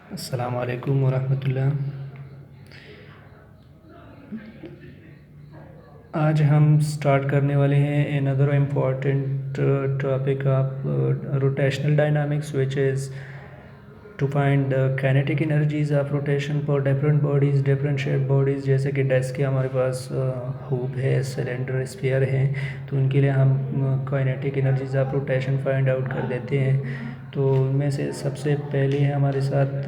अस्सलामु अलैकुम वरहमतुल्लाह। आज हम स्टार्ट करने वाले हैं another important topic of rotational dynamics which is to find the kinetic energies of rotation for different bodies, different shape bodies. जैसे कि डेस्क के हमारे पास हुप है, सिलेंडर, स्फीयर है, तो उनके लिए हम kinetic energies of rotation find out कर देते हैं। तो उनमें से सबसे पहले है हमारे साथ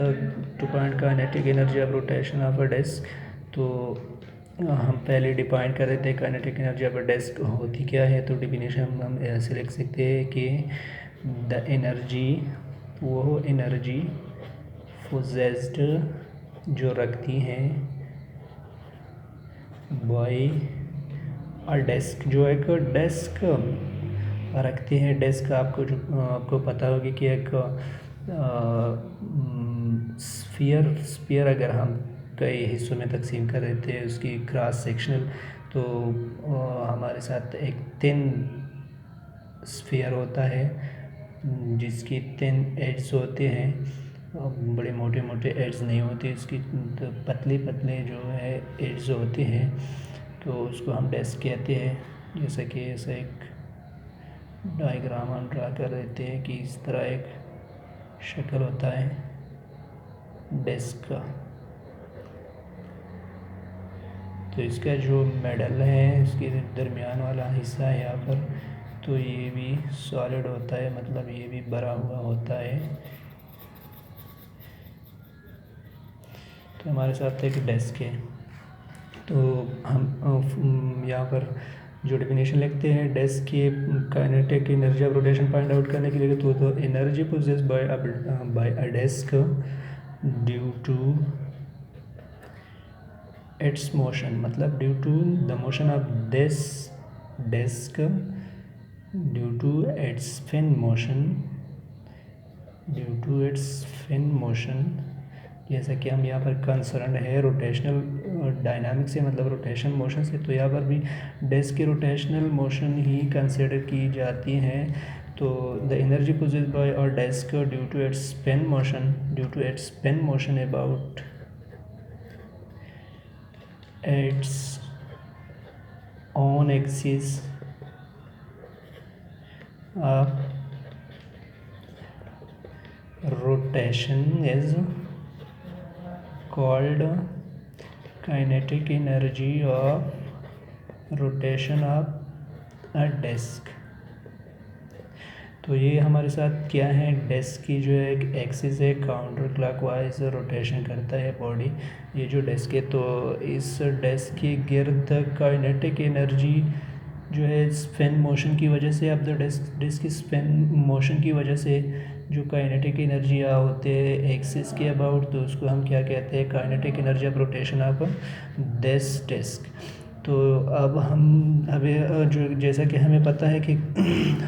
to find kinetic energy of rotation of a desk. तो हम पहले डिफाइन कर रहे थे kinetic energy of a desk होती क्या है। तो डिफिनेशन हम ऐसे लिख सकते हैं कि द एनर्जी, वो एनर्जी पोजेस्ड जो रखती हैं बाय अ डेस्क, जो एक डेस्क रखते हैं। डेस्क आपको पता होगी कि एक स्फीयर अगर हम कई हिस्सों में तकसीम कर देते हैं उसकी क्रॉस सेक्शनल, तो हमारे साथ एक थिन स्फीयर होता है जिसकी थिन एड्स होते हैं, बड़े मोटे मोटे एड्स नहीं होते, इसकी तो पतले पतले जो है एड्स होते हैं। तो उसको हम डेस्क कहते हैं। जैसे कि ऐसा एक डायग्राम हम ड्रा कर देते हैं कि इस तरह एक शक्ल होता है डेस्क का। तो इसका जो मेडल है, इसके दरमियान वाला हिस्सा है यहाँ पर, तो ये भी सॉलिड होता है, मतलब ये भी भरा हुआ होता है। तो हमारे साथ एक डेस्क है। तो हम यहाँ पर जो डेफिनेशन लिखते हैं डेस्क की kinetic energy of rotation find out करने के लिए, तो energy possessed by a desk due to its motion, मतलब due to the motion of this desk, due to its spin motion, due to its spin motion. जैसा कि हम यहाँ पर कंसर्न है रोटेशनल डायनामिक्स से, मतलब रोटेशन मोशन से, तो यहाँ पर भी डेस्क की रोटेशनल मोशन ही कंसिडर की जाती हैं। तो द एनर्जी पोजेस्ड बाय और desk due to its spin motion, due to its spin motion about its own axis of rotation is called kinetic energy of rotation of a desk। तो ये हमारे साथ क्या है, डेस्क की जो एक एक्सिस है काउंटर क्लॉकवाइज रोटेशन करता है बॉडी, ये जो डेस्क है। तो इस डेस्क के गिर्द काइनेटिक एनर्जी जो है स्पिन मोशन की वजह से, अब द डिस्क की स्पिन मोशन की वजह से जो काइनेटिक एनर्जी होते हैं एक्सिस के अबाउट, तो उसको हम क्या कहते हैं, kinetic energy of rotation of this disc. तो अब हम अभी जो जैसा कि हमें पता है कि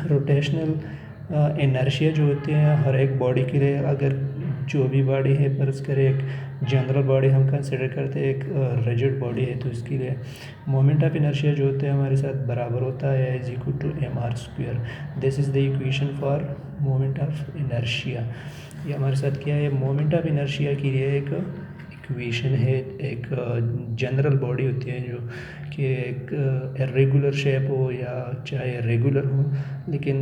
रोटेशनल इनर्शिया जो होते हैं हर एक बॉडी के लिए, अगर जो भी बॉडी है फर्ज करें एक जनरल बॉडी हम कंसिडर करते हैं, एक रिजिड बॉडी है, तो इसके लिए मोमेंट ऑफ इनर्शिया जो होते हैं हमारे साथ बराबर होता है is equal to mr²। This is the equation for moment of inertia. ये हमारे साथ क्या है, मोमेंट ऑफ इनर्शिया के लिए एक इक्वेशन है। एक जनरल बॉडी होती है जो कि एक इरेगुलर शेप हो या चाहे रेगुलर हो, लेकिन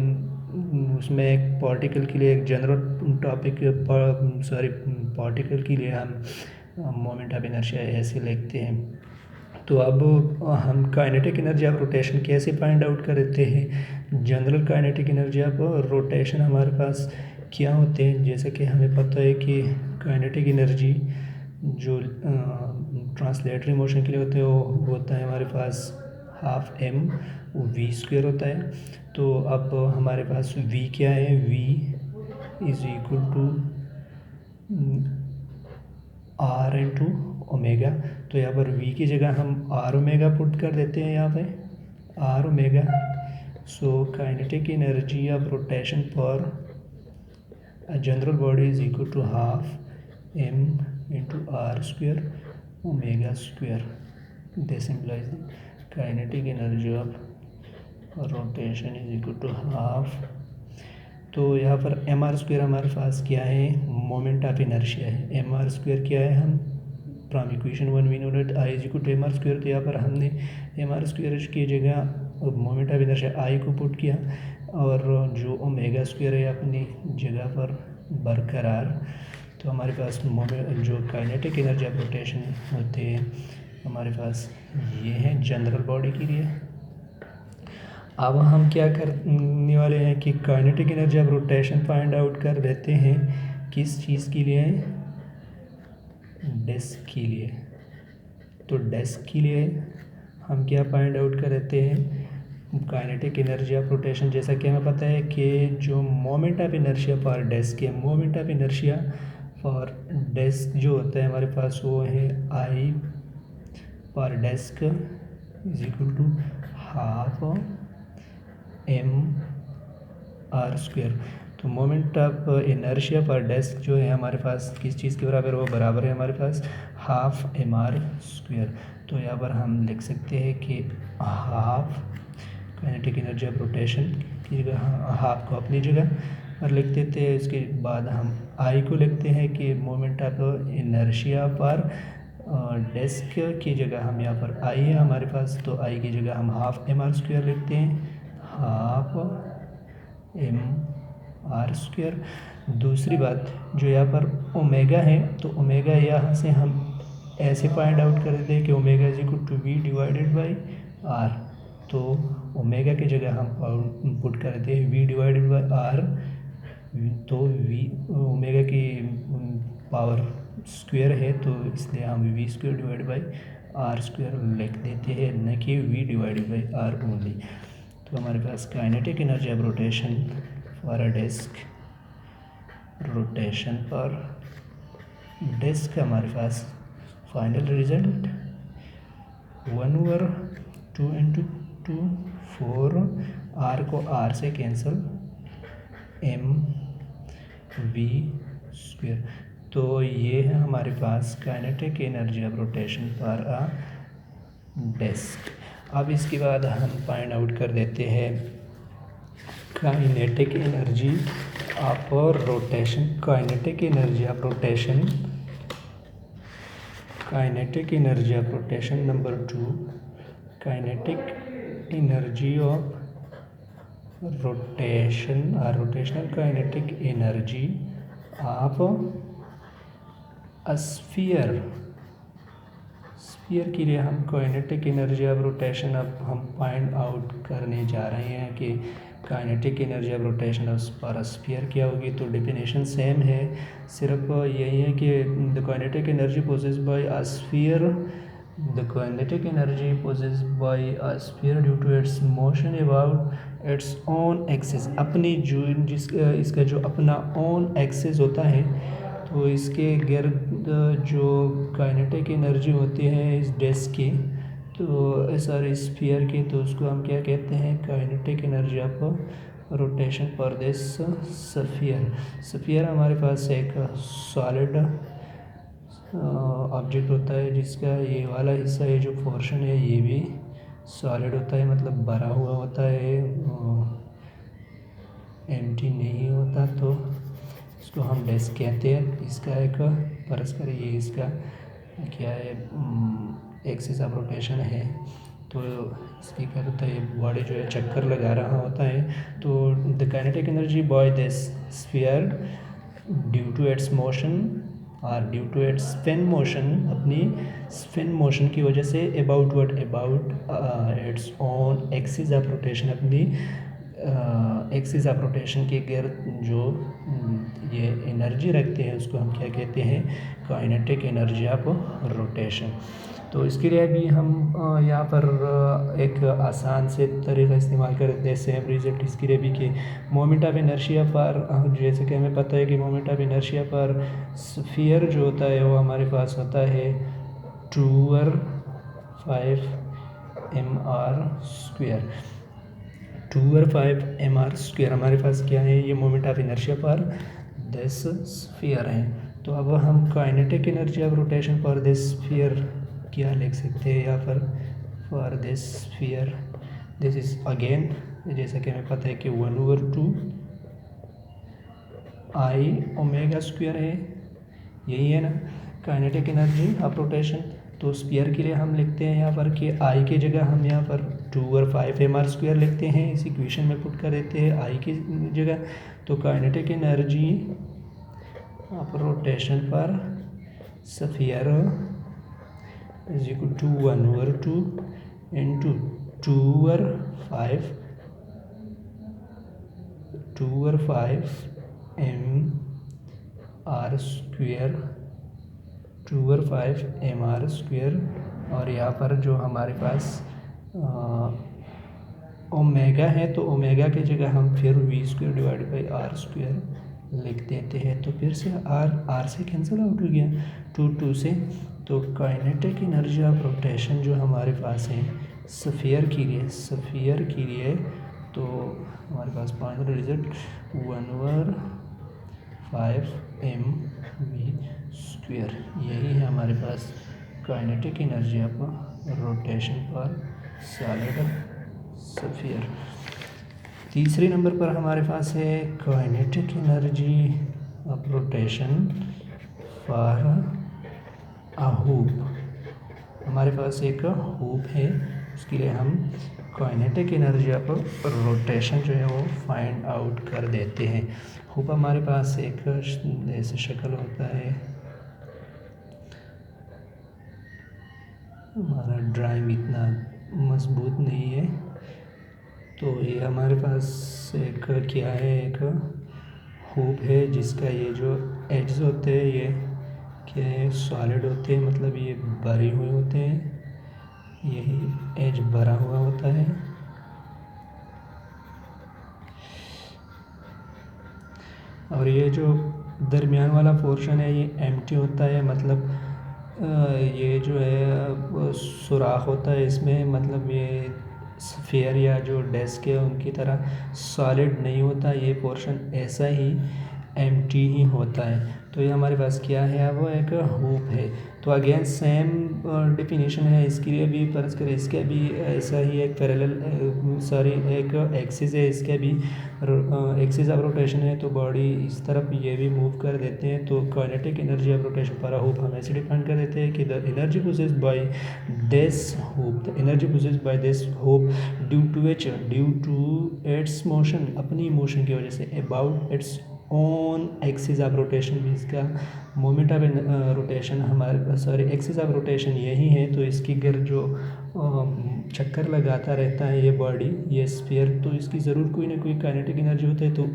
उसमें एक पार्टिकल के लिए एक जनरल टॉपिक पार्टिकल के लिए हम मोमेंट ऑफ इनर्शिया ऐसे लिखते हैं। तो अब हम काइनेटिक एनर्जी ऑफ रोटेशन कैसे फाइंड आउट करते हैं। General kinetic energy of rotation हमारे पास क्या होते हैं, जैसे कि हमें पता है कि काइनेटिक एनर्जी जो ट्रांसलेटरी मोशन के लिए होते हैं वो होता है हमारे पास हाफ mv² होता है। तो अब हमारे पास v क्या है, v is equal to r into omega. तो यहाँ पर v की जगह हम r ओमेगा पुट कर देते हैं यहाँ पे r omega. So kinetic energy of rotation for a general body is equal to half m into r² omega. This implies the kinetic energy of rotation is equal to half तो यहाँ पर M R square हमारे पास क्या है, moment of inertia है। M R square क्या है, हम from equation 1 we know that I is equal to M R square. तो यहाँ पर हमने एम आर स्क्वायर की जगह मोमेंट ऑफ इनर्शिया आई को पुट किया, और जो ओमेगा स्क्वायर है अपनी जगह पर बरकरार। तो हमारे पास मोमेंट जो काइनेटिक एनर्जी ऑफ रोटेशन होते हैं हमारे पास ये हैं जनरल बॉडी के लिए। अब हम क्या करने वाले हैं कि kinetic energy of rotation find out कर देते हैं किस चीज़ के लिए, डिस्क के लिए। तो डिस्क के लिए हम क्या फाइंड आउट कर देते हैं, काइनेटिक एनर्जी ऑफ रोटेशन। जैसा कि हमें पता है कि जो moment of inertia for disc है, moment of inertia for disc जो होता है हमारे पास वो है आई पर disc is equal to half M R square. तो मोमेंट ऑफ इनर्शिया पर डिस्क जो है हमारे पास किस चीज़ के बराबर, वो बराबर है हमारे पास हाफ एम आर स्क्वायर। तो यहाँ पर हम लिख सकते हैं कि half kinetic energy of rotation की जगह हाफ को अपनी जगह पर लिख देते हैं। इसके बाद हम आई को लिखते हैं कि मोमेंट ऑफ इनर्शिया पर डिस्क की जगह हम यहाँ पर आई है हमारे पास, तो आई की जगह हम हाफ एम आर स्क्वायर लिखते हैं, हाफ एम आर स्क्वायर। दूसरी बात जो यहाँ पर ओमेगा है, तो ओमेगा यहाँ से हम ऐसे फाइंड आउट कर देते हैं कि omega is equal to V divided by R. तो ओमेगा की जगह हम पुट कर देते हैं वी डिवाइडेड बाई आर। तो वी ओमेगा की पावर स्क्वायर है, तो इसलिए हम V square divide by R square लिख देते हैं, न कि V divided by R only. तो हमारे पास kinetic energy of rotation for a disc, rotation पर डिस्क हमारे पास फाइनल रिजल्ट 1/2 इंटू 2 4, आर को आर से कैंसिल, एम वी स्क्वायर। तो ये है हमारे पास kinetic energy of rotation for a disc. अब इसके बाद हम फाइंड आउट कर देते हैं kinetic energy of rotation. Kinetic energy of rotation, kinetic energy of rotation number 2, kinetic energy of rotation और rotational kinetic energy of sphere. Sphere के लिए हम काइनेटिक एनर्जी ऑफ रोटेशन अब हम फाइंड आउट करने जा रहे हैं कि kinetic energy of rotation of sphere क्या होगी। तो डेफिनेशन सेम है, सिर्फ यही है कि the kinetic energy possessed by a sphere, the kinetic energy possessed by a sphere due to its motion about its own axis. अपनी जो इसका जो अपना ओन एक्सिस होता है, तो इसके गिर्द जो काइनेटिक एनर्जी होती है इस डिस्क की, तो सॉरी स्फीयर की, तो उसको हम क्या कहते हैं, kinetic energy of rotation for this sphere. Sphere हमारे पास एक सॉलिड ऑब्जेक्ट होता है जिसका ये वाला हिस्सा, ये जो पोर्शन है ये भी सॉलिड होता है, मतलब भरा हुआ होता है, एम्प्टी नहीं होता। तो इसको हम डिस्क कहते हैं। इसका एक परस्पर ये इसका क्या है, एक्सिस ऑफ रोटेशन है। तो इसकी क्या होता है, बॉडी जो है चक्कर लगा रहा होता है। तो the kinetic energy by this sphere due to its motion और due to its spin motion, अपनी स्पिन मोशन की वजह से about what, about its own axis of rotation, अपनी एक्सिस ऑफ रोटेशन के गिर्द जो ये एनर्जी रखते हैं उसको हम क्या कहते हैं, काइनेटिक एनर्जी ऑफ रोटेशन। तो इसके लिए भी हम यहाँ पर एक आसान से तरीका इस्तेमाल करते हैं, सेम रिजल्ट इसके लिए भी कि मोमेंट ऑफ इनर्शिया पर, जैसे कि हमें पता है कि मोमेंट ऑफ इनर्शिया पर स्फीयर जो होता है वो हमारे पास होता है 2/5 mr स्क्वायर। 2/5 mr स्क्वायर हमारे पास क्या है, ये मोमेंट ऑफ इनर्शिया पर दिस स्फीयर है। तो अब हम kinetic energy of rotation for this sphere क्या लिख सकते हैं यहाँ पर, for this sphere this is again, जैसा कि हमें पता है कि 1/2 आई ओमेगा स्क्वायर है, यही है ना काइनेटिक एनर्जी ऑफ रोटेशन। तो स्फीयर के लिए हम लिखते हैं यहाँ पर कि आई की जगह हम यहाँ पर 2 और 5 mr स्क्वायर लिखते हैं, इस इक्वेशन में पुट कर देते हैं आई की जगह। तो काइनेटिक एनर्जी ऑफ रोटेशन पर sphere is equal to 1/2 into 2/5 mr square, 2/5 mr square. और यहाँ पर जो हमारे पास ओमेगा है, तो ओमेगा की जगह हम फिर V square divide by R square लिख देते हैं। तो फिर से आर से कैंसिल आउट हो गया 2 से। तो काइनेटिक एनर्जी ऑफ रोटेशन जो हमारे पास है स्फीयर के लिए तो हमारे पास फाइनल रिजल्ट 1/5 mv स्क्वायर, यही है हमारे पास काइनेटिक एनर्जी ऑफ रोटेशन पर सॉलिड स्फीयर। तीसरे नंबर पर हमारे पास है kinetic energy of rotation for a hoop. हमारे पास एक हूप है, उसके लिए हम काइनेटिक एनर्जी ऑफ रोटेशन जो है वो फाइंड आउट कर देते हैं। हूप हमारे पास एक ऐसे शक्ल होता है, हमारा ड्राइंग इतना मजबूत नहीं है, तो ये हमारे पास एक क्या है, एक हूप है जिसका ये जो एड्स होते हैं ये क्या है, सॉलिड होते हैं, मतलब ये भरे हुए होते हैं, यही एज भरा हुआ होता है। और ये जो दरमियान वाला पोर्शन है ये एम्प्टी होता है, मतलब ये जो है सुराख होता है इसमें, मतलब ये स्फीयर या जो डेस्क है उनकी तरह सॉलिड नहीं होता, ये पोर्शन ऐसा ही एम्प्टी ही होता है। तो ये हमारे पास क्या है, वो एक हूप है। तो अगेन सेम डिफिनीशन है इसके लिए भी, फर्ज करें इसका भी ऐसा ही एक पैरेलल एक एक्सिस है, इसका भी एक्सिस ऑफ रोटेशन है, तो बॉडी इस तरफ ये भी मूव कर देते हैं। तो काइनेटिक एनर्जी ऑफ रोटेशन पर हूप हम ऐसे डिफाइन कर देते हैं कि the energy possessed by this hoop, the energy possessed by this hoop due to its motion, अपनी मोशन की वजह से, about its own axis of rotation, भी इसका मोमेंट ऑफ रोटेशन हमारे पास, सॉरी एक्सिस ऑफ रोटेशन यही है। तो इसकी गिर जो चक्कर लगाता रहता है ये बॉडी, ये स्फीयर, तो इसकी ज़रूर कोई ना कोई काइनेटिक एनर्जी होता है। तो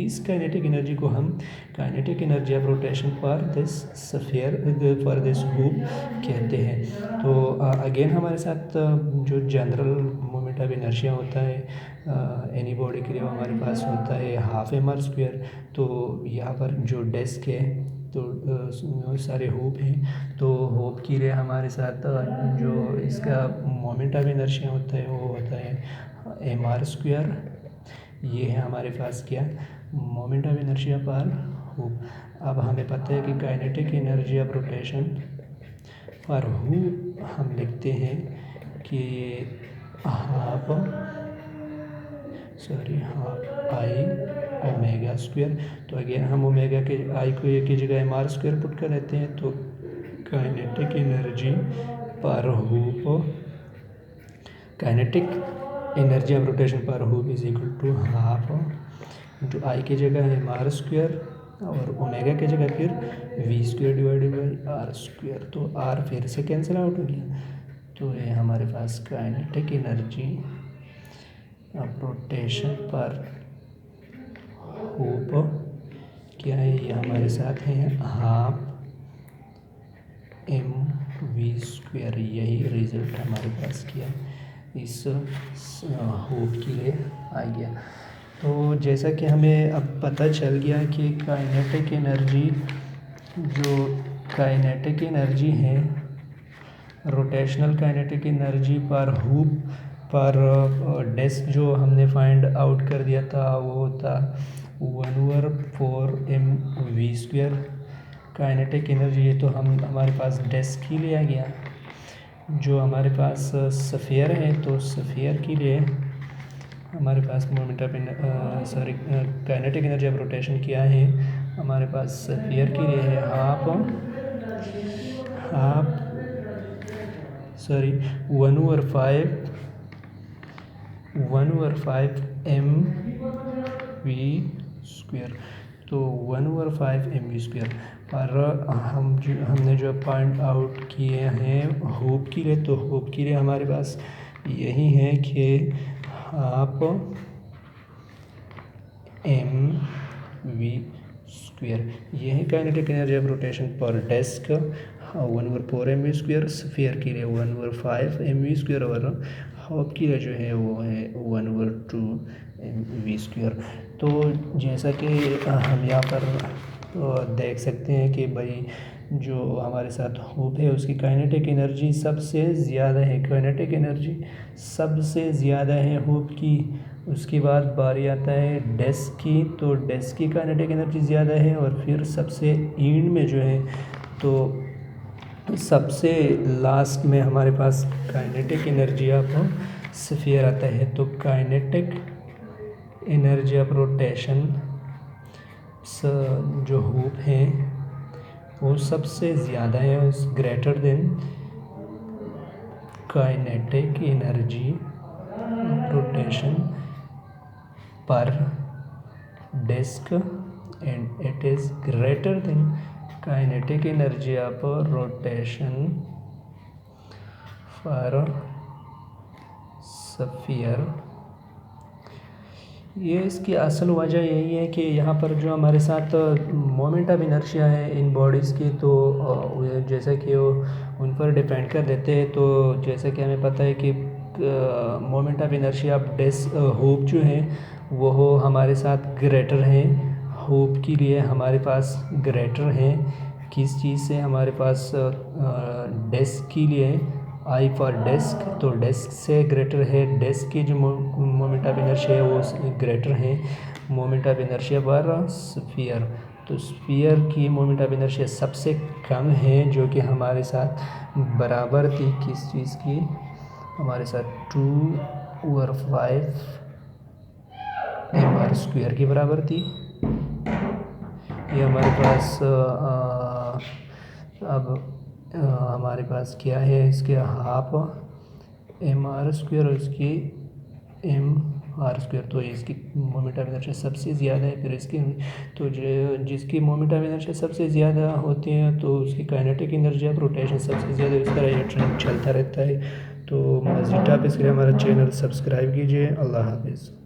इस काइनेटिक एनर्जी को हम kinetic energy of rotation for this sphere, for this hoop कहते हैं। तो अगेन हमारे साथ जो जनरल मोमेंट ऑफ इनर्शिया होता है एनी बॉडी के लिए, वो हमारे पास होता है 1/2 mr स्क्वायर। तो यहाँ पर जो डेस्क है तो सारे होप हैं, तो होप के लिए हमारे साथ जो इसका मोमेंट ऑफ इनर्शिया होता है वो होता है mr स्क्वायर। ये है हमारे पास क्या, मोमेंट ऑफ इनर्शिया पर होप। अब हमें पता है कि काइनेटिक एनर्जी ऑफ रोटेशन पर हूप हम लिखते हैं कि हाफ आई ओमेगा स्क्वायर। तो अगेन हम ओमेगा के आई को एक की जगह mr स्क्वायर पुट कर देते हैं। तो काइनेटिक एनर्जी पर hoop, kinetic energy of rotation पर hoop is equal to half into I की जगह है mr स्क्वायर और ओमेगा की जगह फिर V square divided by R square. तो आर फिर से कैंसिल आउट हो गया। तो ये हमारे पास काइनेटिक एनर्जी ऑफ रोटेशन पर हूप क्या है, ये हमारे साथ है 1/2 mv स्क्वायर। यही रिजल्ट हमारे पास किया इस हूप के लिए आ गया। तो जैसा कि हमें अब पता चल गया कि काइनेटिक एनर्जी, जो काइनेटिक एनर्जी है, रोटेशनल काइनेटिक एनर्जी पर हूप पर डेस्क जो हमने फाइंड आउट कर दिया था वो होता 1/4 mv स्क्वायर काइनेटिक एनर्जी। ये तो हमारे पास डेस्क ही लिया गया। जो हमारे पास स्फीयर है, तो स्फीयर के लिए हमारे पास moment of kinetic energy of rotation क्या है हमारे पास स्फीयर के लिए है हाफ 1/5 mv²। तो 1/5 mv²। और हमने जो पॉइंट आउट किए हैं होप के लिए, तो होप के लिए हमारे पास यही है कि हाफ mv²। यह है काइनेटिक एनर्जी ऑफ रोटेशन पर डेस्क 1/4 mv²। स्फीयर के लिए 1/5 mv² और होप के लिए जो है वो है 1/2 mv²। तो जैसा कि हम यहाँ पर देख सकते हैं कि भाई जो हमारे साथ होप है उसकी काइनेटिक एनर्जी सबसे ज़्यादा है, काइनेटिक एनर्जी सबसे ज़्यादा है होप की। उसके बाद बारी आता है डेस्क की, तो डेस्क की काइनेटिक एनर्जी ज़्यादा है। और फिर सबसे एंड में जो है तो सबसे लास्ट में हमारे पास काइनेटिक एनर्जी ऑफ स्फीयर आता है। तो काइनेटिक एनर्जी ऑफ रोटेशन जो होप है वो सबसे ज़्यादा है, greater than kinetic energy rotation पर disc and it is greater than kinetic energy of rotation for sphere. ये इसकी असल वजह यही है कि यहाँ पर जो हमारे साथ मोमेंट ऑफ इनर्शिया है इन बॉडीज़ की, तो जैसा कि वो उन पर डिपेंड कर देते हैं। तो जैसा कि हमें पता है कि moment of inertia of hope जो है वो हमारे साथ ग्रेटर है। होप के लिए हमारे पास ग्रेटर है किस चीज़ से, हमारे पास डेस्क के लिए आई फॉर डेस्क, तो डेस्क से ग्रेटर है। डेस्क की जो मोमेंट ऑफ इनर्शिया है वो ग्रेटर है मोमेंट ऑफ इनर्शिया पर स्फीयर। तो स्फीयर की मोमेंट ऑफ इनर्शिया सबसे कम है, जो कि हमारे साथ बराबर थी किस चीज़ की, हमारे साथ 2/5 mr² की बराबर थी। ये हमारे पास अब हमारे पास क्या है, इसके हाफ mr² और इसकी mr²। तो इसकी मोमेंट ऑफ इनर्शिया सबसे ज़्यादा है। फिर इसकी तो जिसकी मोमेंट ऑफ इनर्शिया सबसे ज़्यादा होती है तो उसकी काइनेटिक एनर्जी ऑफ रोटेशन सबसे ज़्यादा। इस तरह ये ट्रेंड चलता रहता है। तो मज़ीद आप इसके लिए हमारा चैनल सब्सक्राइब कीजिए। अल्लाह हाफिज़।